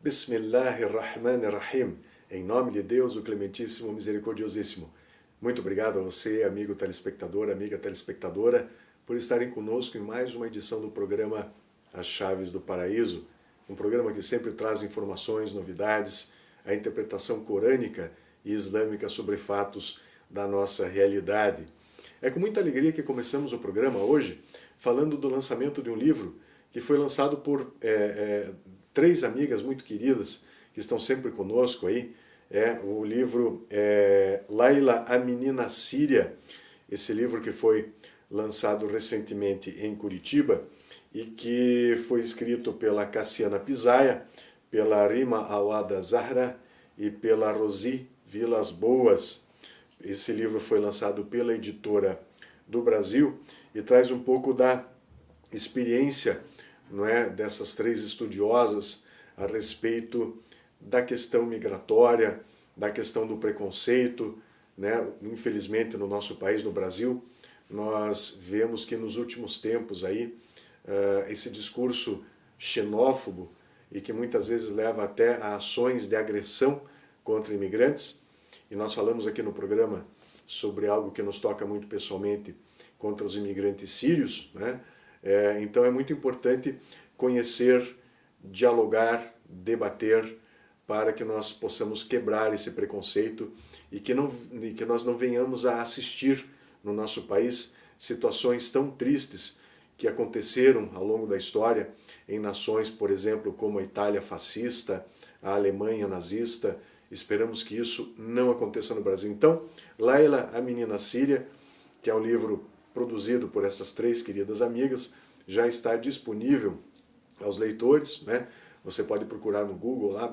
Bismillahirrahmanirrahim. Em nome de Deus, o Clementíssimo, Misericordiosíssimo. Muito obrigado a você, amigo telespectador, amiga telespectadora, por estarem conosco em mais uma edição do programa As Chaves do Paraíso, um programa que sempre traz informações, novidades, a interpretação corânica e islâmica sobre fatos da nossa realidade. É com muita alegria que começamos o programa hoje falando do lançamento de um livro que foi lançado por três amigas muito queridas que estão sempre conosco aí. O livro Laila, a Menina Síria, esse livro que foi lançado recentemente em Curitiba e que foi escrito pela Cassiana Pisaia, pela Rima Awada Zahra e pela Rosi Vilas Boas. Esse livro foi lançado pela Editora do Brasil e traz um pouco da experiência, não é, dessas três estudiosas a respeito da questão migratória, da questão do preconceito, né? Infelizmente no nosso país, no Brasil, nós vemos que nos últimos tempos aí esse discurso xenófobo e que muitas vezes leva até a ações de agressão contra imigrantes, e nós falamos aqui no programa sobre algo que nos toca muito pessoalmente contra os imigrantes sírios, né? Então é muito importante conhecer, dialogar, debater, para que nós possamos quebrar esse preconceito e que nós não venhamos a assistir no nosso país situações tão tristes que aconteceram ao longo da história em nações, por exemplo, como a Itália fascista, a Alemanha nazista. Esperamos que isso não aconteça no Brasil. Então, Laila, a Menina Síria, que é um livro produzido por essas três queridas amigas, já está disponível aos leitores, né? Você pode procurar no Google lá,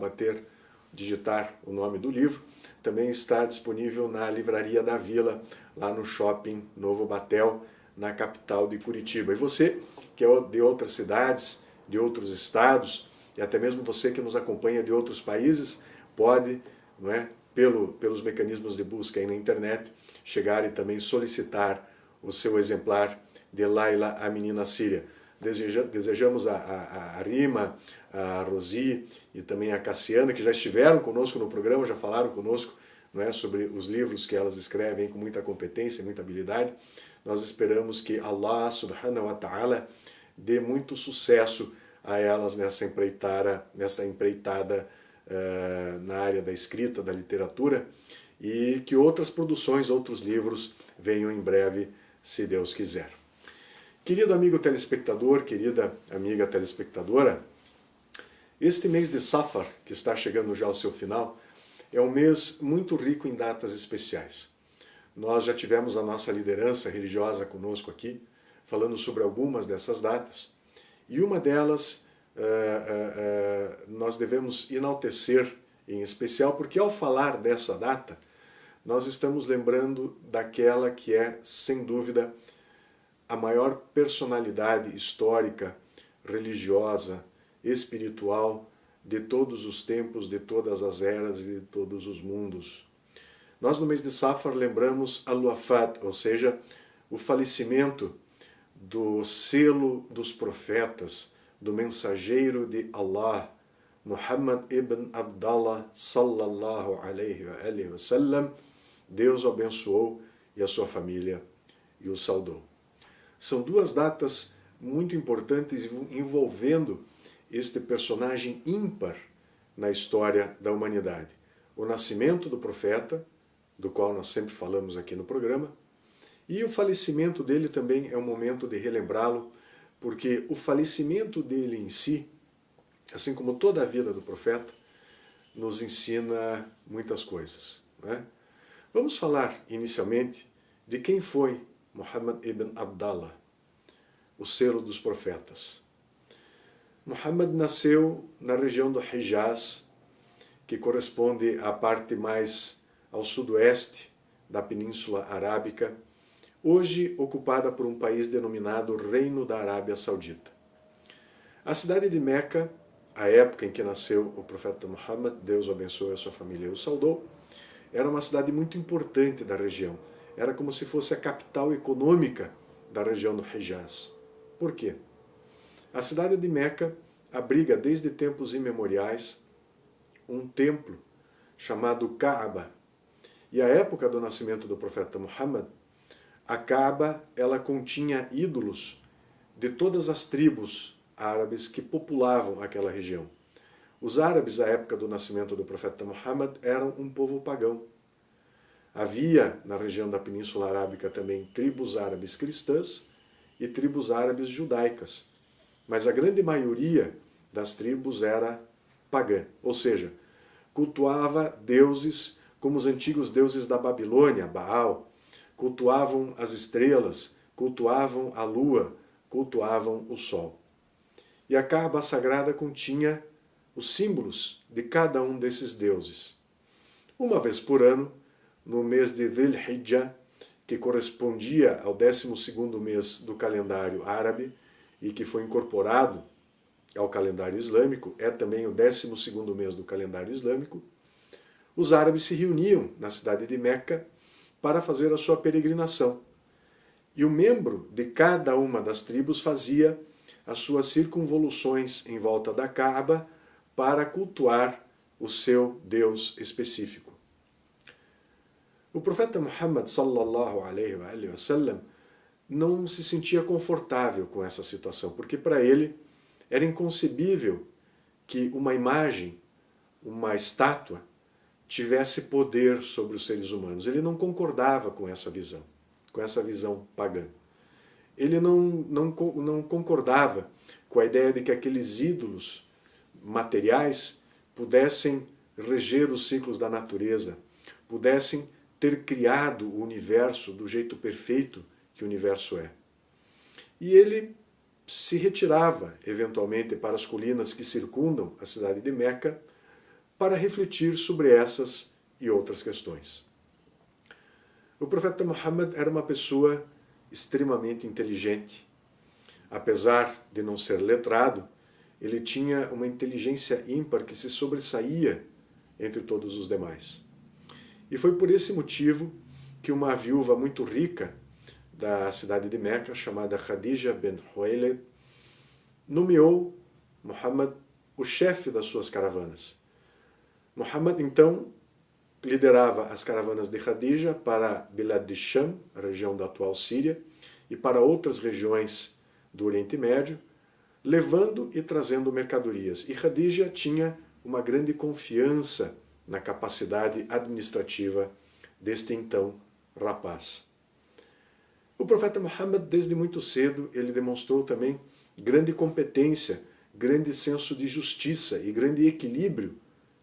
digitar o nome do livro. Também está disponível na Livraria da Vila, lá no Shopping Novo Batel, na capital de Curitiba. E você, que é de outras cidades, de outros estados, e até mesmo você que nos acompanha de outros países, pode, não é, pelos mecanismos de busca aí na internet, chegar e também solicitar o seu exemplar de Laila, a Menina Síria. Desejamos a Rima, a Rosi e também a Cassiana, que já estiveram conosco no programa, já falaram conosco, não é, sobre os livros que elas escrevem com muita competência, muita habilidade. Nós esperamos que Allah subhanahu wa ta'ala dê muito sucesso a elas nessa empreitada na área da escrita, da literatura, e que outras produções, outros livros venham em breve, se Deus quiser. Querido amigo telespectador, querida amiga telespectadora, este mês de Safar, que está chegando já ao seu final, é um mês muito rico em datas especiais. Nós já tivemos a nossa liderança religiosa conosco aqui, falando sobre algumas dessas datas, e uma delas nós devemos enaltecer em especial, porque ao falar dessa data, nós estamos lembrando daquela que é, sem dúvida, a maior personalidade histórica, religiosa, espiritual de todos os tempos, de todas as eras e de todos os mundos. Nós no mês de Safar lembramos al-Wafat, ou seja, o falecimento do selo dos profetas, do mensageiro de Allah, Muhammad ibn Abdallah sallallahu alaihi wa sallam. Deus o abençoou e a sua família e o saudou. São duas datas muito importantes envolvendo este personagem ímpar na história da humanidade. O nascimento do profeta, do qual nós sempre falamos aqui no programa, e o falecimento dele também é um momento de relembrá-lo, porque o falecimento dele em si, assim como toda a vida do profeta, nos ensina muitas coisas, né? Vamos falar inicialmente de quem foi Muhammad ibn Abdallah, o selo dos profetas. Muhammad nasceu na região do Hijaz, que corresponde à parte mais ao sudoeste da Península Arábica, hoje ocupada por um país denominado Reino da Arábia Saudita. A cidade de Meca, a época em que nasceu o profeta Muhammad, Deus o abençoe, a sua família e o saudou, era uma cidade muito importante da região. Era como se fosse a capital econômica da região do Hijaz. Por quê? A cidade de Meca abriga desde tempos imemoriais um templo chamado Kaaba. E a época do nascimento do profeta Muhammad, a Kaaba ela continha ídolos de todas as tribos árabes que populavam aquela região. Os árabes, à época do nascimento do profeta Muhammad, eram um povo pagão. Havia na região da Península Arábica também tribos árabes cristãs e tribos árabes judaicas. Mas a grande maioria das tribos era pagã, ou seja, cultuava deuses como os antigos deuses da Babilônia, Baal, cultuavam as estrelas, cultuavam a lua, cultuavam o sol. E a Kaaba sagrada continha os símbolos de cada um desses deuses. Uma vez por ano, no mês de Dhul Hijjah, que correspondia ao 12º mês do calendário árabe e que foi incorporado ao calendário islâmico, é também o 12º mês do calendário islâmico, os árabes se reuniam na cidade de Meca para fazer a sua peregrinação. E o membro de cada uma das tribos fazia as suas circunvoluções em volta da Kaaba para cultuar o seu Deus específico. O profeta Muhammad sallallahu alaihi wa sallam não se sentia confortável com essa situação, porque para ele era inconcebível que uma imagem, uma estátua, tivesse poder sobre os seres humanos. Ele não concordava com essa visão pagã. Ele não concordava com a ideia de que aqueles ídolos materiais pudessem reger os ciclos da natureza, pudessem ter criado o universo do jeito perfeito que o universo é. E ele se retirava, eventualmente, para as colinas que circundam a cidade de Meca para refletir sobre essas e outras questões. O profeta Muhammad era uma pessoa extremamente inteligente. Apesar de não ser letrado, ele tinha uma inteligência ímpar que se sobressaía entre todos os demais. E foi por esse motivo que uma viúva muito rica da cidade de Meca, chamada Khadija bint Khuwaylid, nomeou Muhammad o chefe das suas caravanas. Muhammad, então, liderava as caravanas de Khadija para Bilad de Sham, a região da atual Síria, e para outras regiões do Oriente Médio, levando e trazendo mercadorias. E Khadija tinha uma grande confiança na capacidade administrativa deste então rapaz. O profeta Muhammad, desde muito cedo, ele demonstrou também grande competência, grande senso de justiça e grande equilíbrio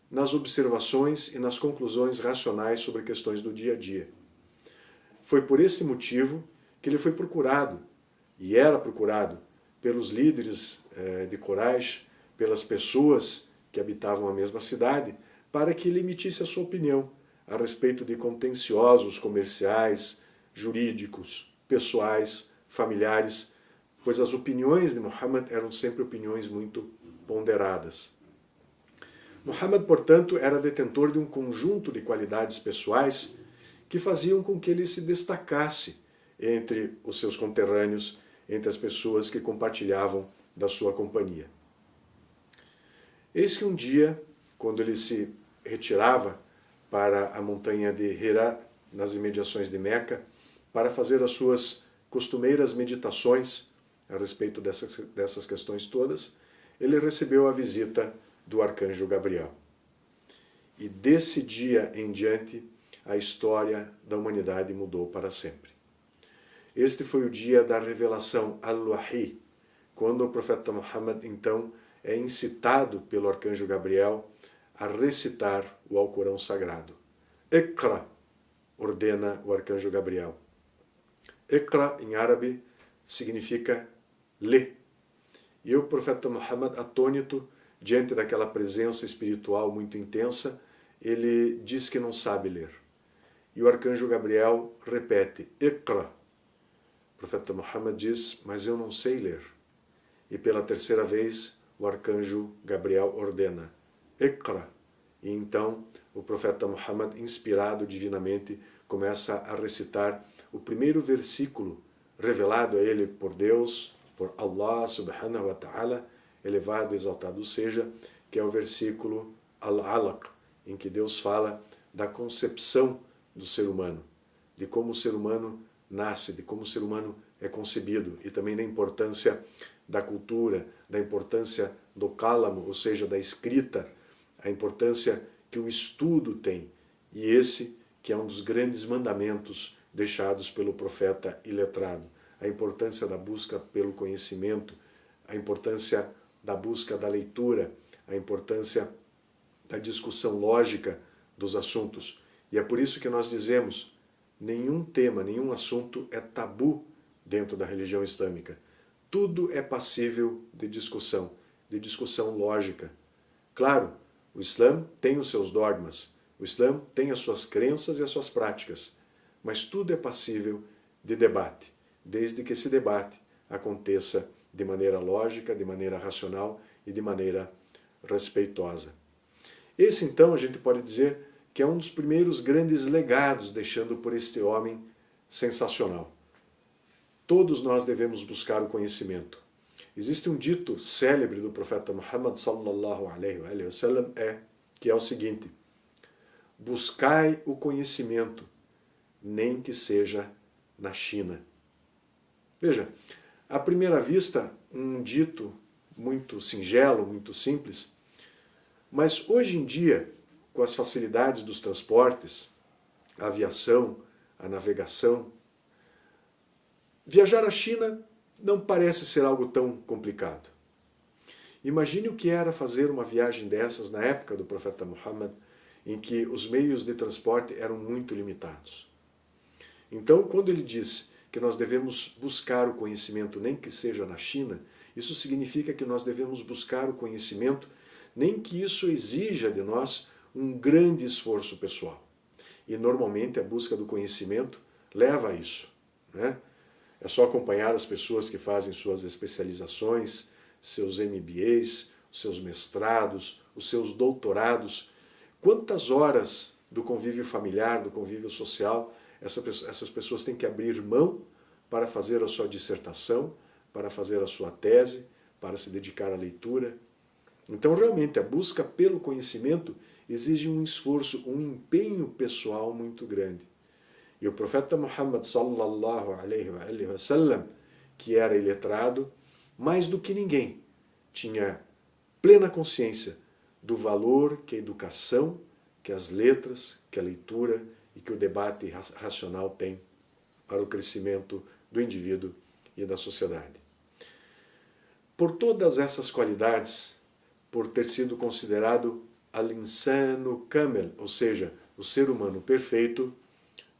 nas observações e nas conclusões racionais sobre questões do dia a dia. Foi por esse motivo que ele foi procurado, e era procurado, pelos líderes de Quraysh, pelas pessoas que habitavam a mesma cidade, para que ele emitisse a sua opinião a respeito de contenciosos comerciais, jurídicos, pessoais, familiares, pois as opiniões de Muhammad eram sempre opiniões muito ponderadas. Muhammad, portanto, era detentor de um conjunto de qualidades pessoais que faziam com que ele se destacasse entre os seus conterrâneos, entre as pessoas que compartilhavam da sua companhia. Eis que um dia, quando ele se retirava para a montanha de Hira, nas imediações de Meca, para fazer as suas costumeiras meditações a respeito dessas questões todas, ele recebeu a visita do arcanjo Gabriel. E desse dia em diante, a história da humanidade mudou para sempre. Este foi o dia da revelação al-Wahi, quando o profeta Muhammad, então, é incitado pelo arcanjo Gabriel a recitar o Alcorão Sagrado. Iqra, ordena o arcanjo Gabriel. Iqra, em árabe, significa lê. E o profeta Muhammad, atônito, diante daquela presença espiritual muito intensa, ele diz que não sabe ler. E o arcanjo Gabriel repete, Iqra. O profeta Muhammad diz, mas eu não sei ler. E pela terceira vez, o arcanjo Gabriel ordena: Iqra. E então o profeta Muhammad, inspirado divinamente, começa a recitar o primeiro versículo revelado a ele por Deus, por Allah subhanahu wa ta'ala, elevado e exaltado seja, que é o versículo Al-Alaq, em que Deus fala da concepção do ser humano, de como o ser humano nasce, de como o ser humano é concebido, e também da importância da cultura, da importância do cálamo, ou seja, da escrita, a importância que o estudo tem. E esse que é um dos grandes mandamentos deixados pelo profeta iletrado, a importância da busca pelo conhecimento, a importância da busca da leitura, a importância da discussão lógica dos assuntos. E é por isso que nós dizemos, nenhum tema, nenhum assunto é tabu dentro da religião islâmica. Tudo é passível de discussão lógica. Claro, o Islã tem os seus dogmas, o Islã tem as suas crenças e as suas práticas, mas tudo é passível de debate, desde que esse debate aconteça de maneira lógica, de maneira racional e de maneira respeitosa. Esse, então, a gente pode dizer que é um dos primeiros grandes legados deixando por este homem sensacional. Todos nós devemos buscar o conhecimento. Existe um dito célebre do profeta Muhammad sallallahu alaihi wa sallam, que é o seguinte: buscai o conhecimento, nem que seja na China. Veja, à primeira vista, um dito muito singelo, muito simples, mas hoje em dia, com as facilidades dos transportes, a aviação, a navegação, viajar à China não parece ser algo tão complicado. Imagine o que era fazer uma viagem dessas na época do profeta Muhammad, em que os meios de transporte eram muito limitados. Então, quando ele diz que nós devemos buscar o conhecimento, nem que seja na China, isso significa que nós devemos buscar o conhecimento, nem que isso exija de nós um grande esforço pessoal. E normalmente a busca do conhecimento leva a isso, né? É só acompanhar as pessoas que fazem suas especializações, seus MBAs, seus mestrados, os seus doutorados. Quantas horas do convívio familiar, do convívio social, essas pessoas têm que abrir mão para fazer a sua dissertação, para fazer a sua tese, para se dedicar à leitura. Então, realmente, a busca pelo conhecimento exige um esforço, um empenho pessoal muito grande. E o profeta Muhammad sallallahu alaihi wa sallam, que era iletrado, mais do que ninguém, tinha plena consciência do valor que a educação, que as letras, que a leitura e que o debate racional tem para o crescimento do indivíduo e da sociedade. Por todas essas qualidades, por ter sido considerado al-insanu kamil, ou seja, o ser humano perfeito,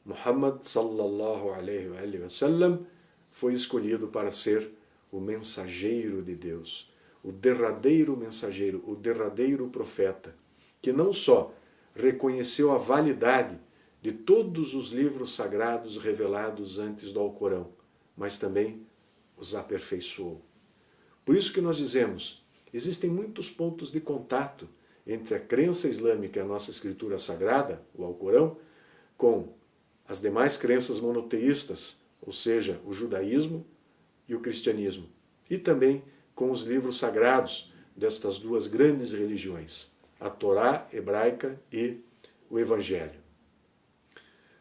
Muhammad sallallahu alaihi wa sallam foi escolhido para ser o mensageiro de Deus, o derradeiro mensageiro, o derradeiro profeta, que não só reconheceu a validade de todos os livros sagrados revelados antes do Alcorão, mas também os aperfeiçoou. Por isso que nós dizemos, existem muitos pontos de contato entre a crença islâmica e a nossa escritura sagrada, o Alcorão, com as demais crenças monoteístas, ou seja, o judaísmo e o cristianismo, e também com os livros sagrados destas duas grandes religiões, a Torá hebraica e o Evangelho.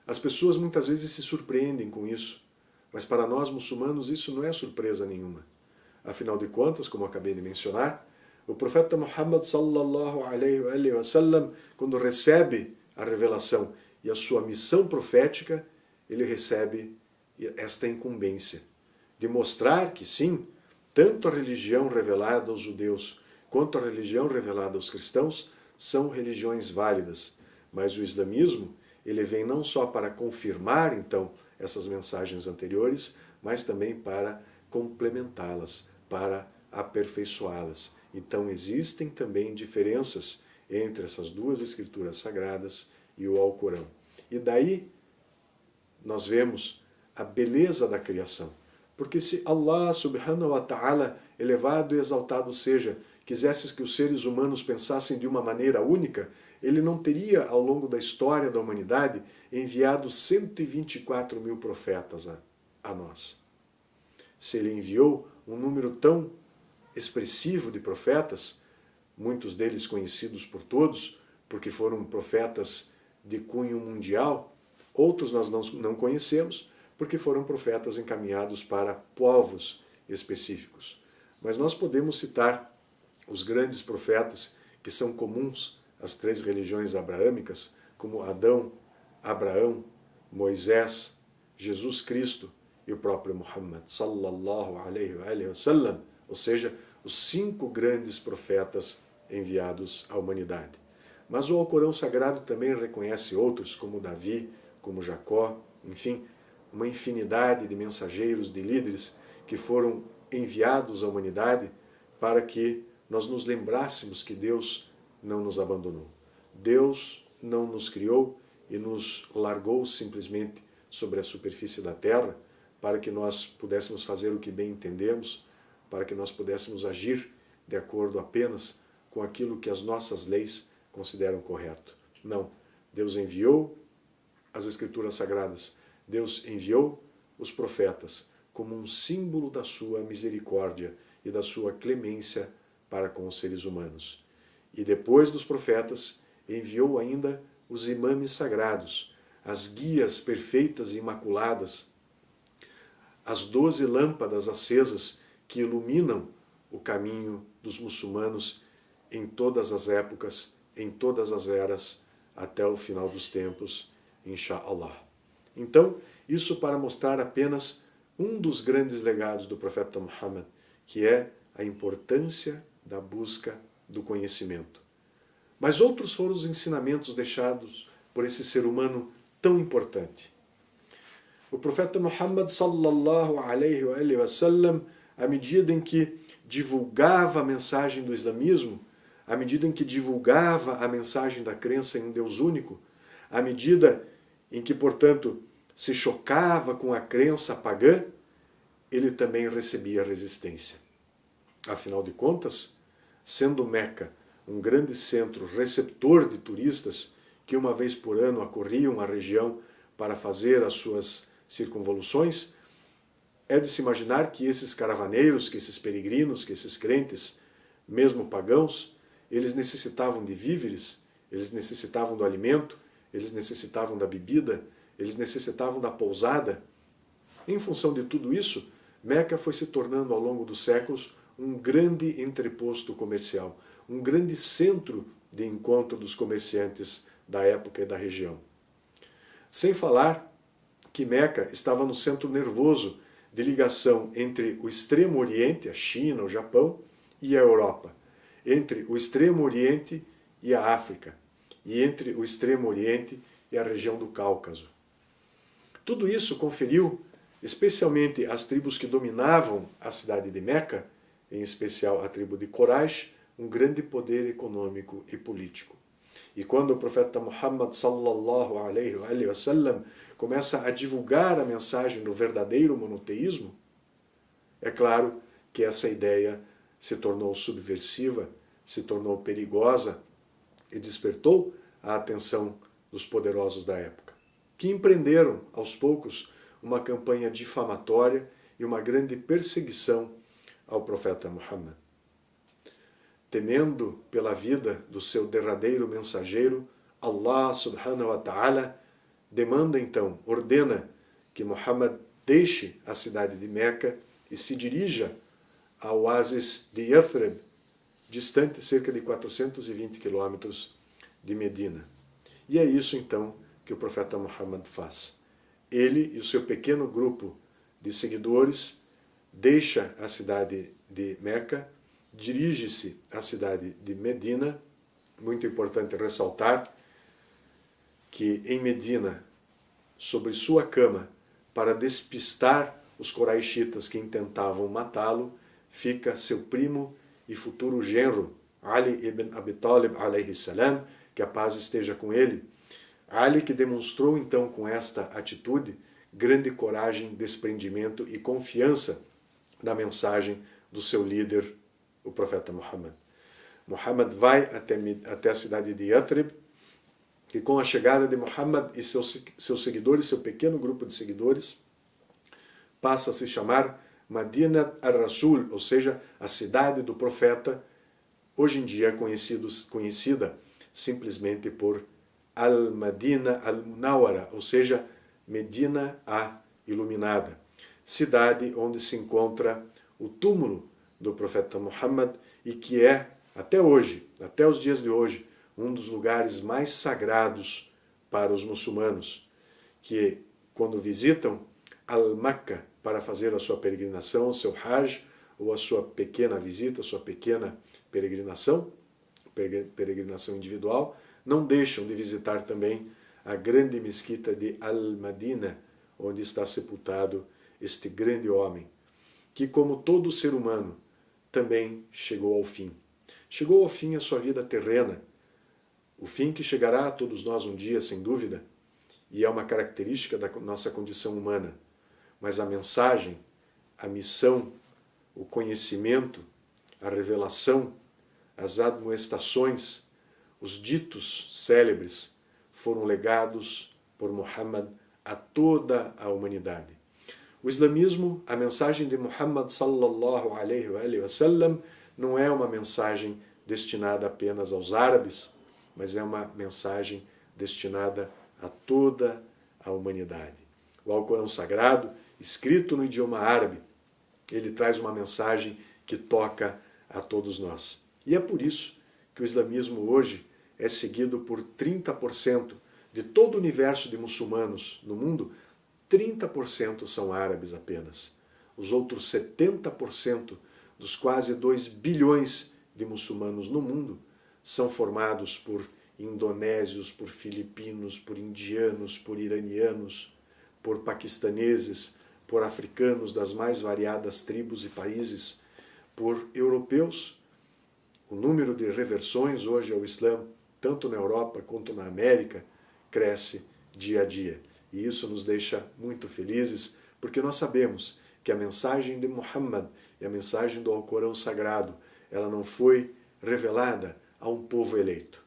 As pessoas muitas vezes se surpreendem com isso, mas para nós muçulmanos isso não é surpresa nenhuma. Afinal de contas, como acabei de mencionar, o profeta Muhammad sallallahu alaihi wa sallam, quando recebe a revelação e a sua missão profética, ele recebe esta incumbência de mostrar que sim, tanto a religião revelada aos judeus quanto a religião revelada aos cristãos são religiões válidas, mas o islamismo ele vem não só para confirmar então essas mensagens anteriores, mas também para complementá-las, para aperfeiçoá-las. Então existem também diferenças entre essas duas escrituras sagradas e o Alcorão. E daí nós vemos a beleza da criação. Porque se Allah subhanahu wa ta'ala, elevado e exaltado seja, quisesse que os seres humanos pensassem de uma maneira única, ele não teria, ao longo da história da humanidade, enviado 124 mil profetas a nós. Se ele enviou um número tão expressivo de profetas, muitos deles conhecidos por todos, porque foram profetas de cunho mundial, outros nós não conhecemos, porque foram profetas encaminhados para povos específicos. Mas nós podemos citar os grandes profetas que são comuns às três religiões abraâmicas, como Adão, Abraão, Moisés, Jesus Cristo e o próprio Muhammad, sallallahu alaihi wa sallam, ou seja, os 5 grandes profetas enviados à humanidade. Mas o Alcorão Sagrado também reconhece outros, como Davi, como Jacó, enfim, uma infinidade de mensageiros, de líderes que foram enviados à humanidade para que nós nos lembrássemos que Deus não nos abandonou. Deus não nos criou e nos largou simplesmente sobre a superfície da terra para que nós pudéssemos fazer o que bem entendemos, para que nós pudéssemos agir de acordo apenas com aquilo que as nossas leis consideram correto. Não. Deus enviou as Escrituras Sagradas, Deus enviou os profetas como um símbolo da sua misericórdia e da sua clemência para com os seres humanos. E depois dos profetas, enviou ainda os imames sagrados, as guias perfeitas e imaculadas, as 12 lâmpadas acesas que iluminam o caminho dos muçulmanos em todas as épocas, em todas as eras, até o final dos tempos, inshallah. Então, isso para mostrar apenas um dos grandes legados do profeta Muhammad, que é a importância da busca do conhecimento. Mas outros foram os ensinamentos deixados por esse ser humano tão importante. O profeta Muhammad sallallahu alaihi wa sallam, à medida em que divulgava a mensagem do islamismo, à medida em que divulgava a mensagem da crença em um Deus único, à medida em que, portanto, se chocava com a crença pagã, ele também recebia resistência. Afinal de contas, sendo Meca um grande centro receptor de turistas que uma vez por ano acorriam à região para fazer as suas circunvoluções, é de se imaginar que esses caravaneiros, que esses peregrinos, que esses crentes, mesmo pagãos, eles necessitavam de víveres, eles necessitavam do alimento, eles necessitavam da bebida, eles necessitavam da pousada. Em função de tudo isso, Meca foi se tornando ao longo dos séculos um grande entreposto comercial, um grande centro de encontro dos comerciantes da época e da região. Sem falar que Meca estava no centro nervoso de ligação entre o Extremo Oriente, a China, o Japão, e a Europa, entre o Extremo Oriente e a África, e entre o Extremo Oriente e a região do Cáucaso. Tudo isso conferiu, especialmente às tribos que dominavam a cidade de Meca, em especial a tribo de Quraysh, um grande poder econômico e político. E quando o profeta Muhammad sallallahu alaihi wa sallam começa a divulgar a mensagem do verdadeiro monoteísmo, é claro que essa ideia se tornou subversiva, se tornou perigosa e despertou a atenção dos poderosos da época, que empreenderam, aos poucos, uma campanha difamatória e uma grande perseguição ao profeta Muhammad. Temendo pela vida do seu derradeiro mensageiro, Allah subhanahu wa ta'ala demanda então, ordena que Muhammad deixe a cidade de Meca e se dirija ao oásis de Yathrib, distante cerca de 420 quilômetros de Medina. E é isso então que o profeta Muhammad faz. Ele e o seu pequeno grupo de seguidores deixa a cidade de Meca, dirige-se à cidade de Medina. Muito importante ressaltar que em Medina, sobre sua cama, para despistar os coraíxitas que intentavam matá-lo, fica seu primo e futuro genro, Ali ibn Abi Talib alayhi salam, que a paz esteja com ele. Ali que demonstrou então com esta atitude grande coragem, desprendimento e confiança na mensagem do seu líder, o profeta Muhammad. Muhammad vai até a cidade de Yathrib, e com a chegada de Muhammad e seus seguidores, seu pequeno grupo de seguidores, passa a se chamar Madinat al-Rasul, ou seja, a cidade do profeta, hoje em dia conhecida simplesmente por Al-Madina al-Munawwara, ou seja, Medina a Iluminada, cidade onde se encontra o túmulo do profeta Muhammad e que é, até hoje, até os dias de hoje, um dos lugares mais sagrados para os muçulmanos, que quando visitam Al-Makka para fazer a sua peregrinação, o seu Hajj, ou a sua pequena visita, a sua pequena peregrinação individual, não deixam de visitar também a grande mesquita de Al-Madina, onde está sepultado este grande homem, que, como todo ser humano, também chegou ao fim. Chegou ao fim a sua vida terrena, o fim que chegará a todos nós um dia, sem dúvida, e é uma característica da nossa condição humana. Mas a mensagem, a missão, o conhecimento, a revelação, as admoestações, os ditos célebres foram legados por Muhammad a toda a humanidade. O islamismo, a mensagem de Muhammad sallallahu alaihi wa sallam, não é uma mensagem destinada apenas aos árabes, mas é uma mensagem destinada a toda a humanidade. O Alcorão Sagrado, escrito no idioma árabe, ele traz uma mensagem que toca a todos nós. E é por isso que o islamismo hoje é seguido por 30% de todo o universo de muçulmanos no mundo, 30% são árabes apenas. Os outros 70% dos quase 2 bilhões de muçulmanos no mundo são formados por indonésios, por filipinos, por indianos, por iranianos, por paquistaneses, por africanos das mais variadas tribos e países, por europeus. O número de reversões hoje ao Islã, tanto na Europa quanto na América, cresce dia a dia. E isso nos deixa muito felizes, porque nós sabemos que a mensagem de Muhammad e a mensagem do Alcorão Sagrado, ela não foi revelada a um povo eleito.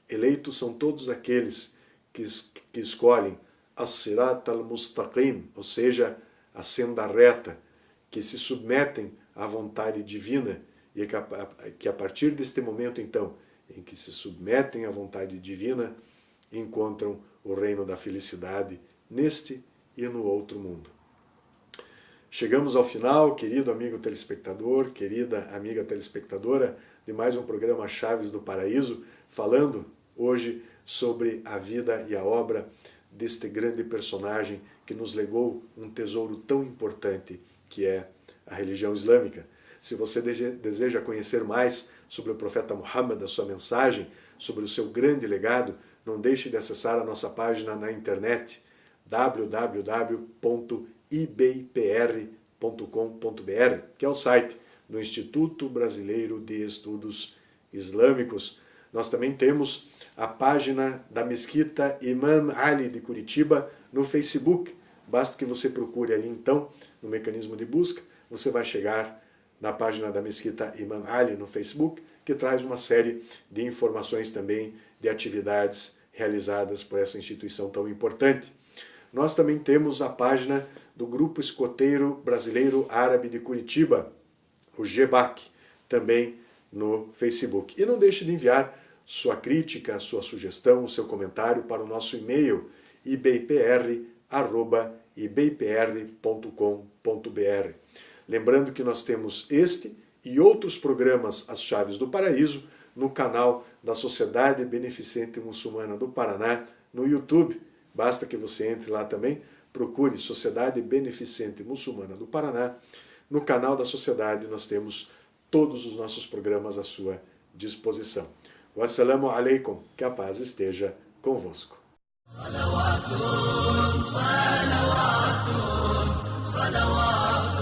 Eleitos são todos aqueles que escolhem as-sirat al-mustaqim, ou seja, a senda reta, que se submetem à vontade divina e que a partir deste momento, então, em que se submetem à vontade divina, encontram o reino da felicidade neste e no outro mundo. Chegamos ao final, querido amigo telespectador, querida amiga telespectadora, de mais um programa Chaves do Paraíso, falando hoje sobre a vida e a obra deste grande personagem que nos legou um tesouro tão importante que é a religião islâmica. Se você deseja conhecer mais sobre o profeta Muhammad, a sua mensagem, sobre o seu grande legado, não deixe de acessar a nossa página na internet www.ibpr.com.br, que é o site do Instituto Brasileiro de Estudos Islâmicos. Nós também temos a página da Mesquita Imam Ali de Curitiba no Facebook. Basta que você procure ali, então, no mecanismo de busca, você vai chegar na página da Mesquita Imam Ali no Facebook, que traz uma série de informações também de atividades realizadas por essa instituição tão importante. Nós também temos a página do Grupo Escoteiro Brasileiro Árabe de Curitiba, o GEBAC, também no Facebook. E não deixe de enviar sua crítica, sua sugestão, o seu comentário para o nosso e-mail ibpr@ibpr.com.br. Lembrando que nós temos este e outros programas As Chaves do Paraíso no canal da Sociedade Beneficente Muçulmana do Paraná no YouTube. Basta que você entre lá também, procure Sociedade Beneficente Muçulmana do Paraná. No canal da Sociedade nós temos todos os nossos programas à sua disposição. Wassalamu alaikum, que a paz esteja convosco. Salawatun, salawatun, salawatun.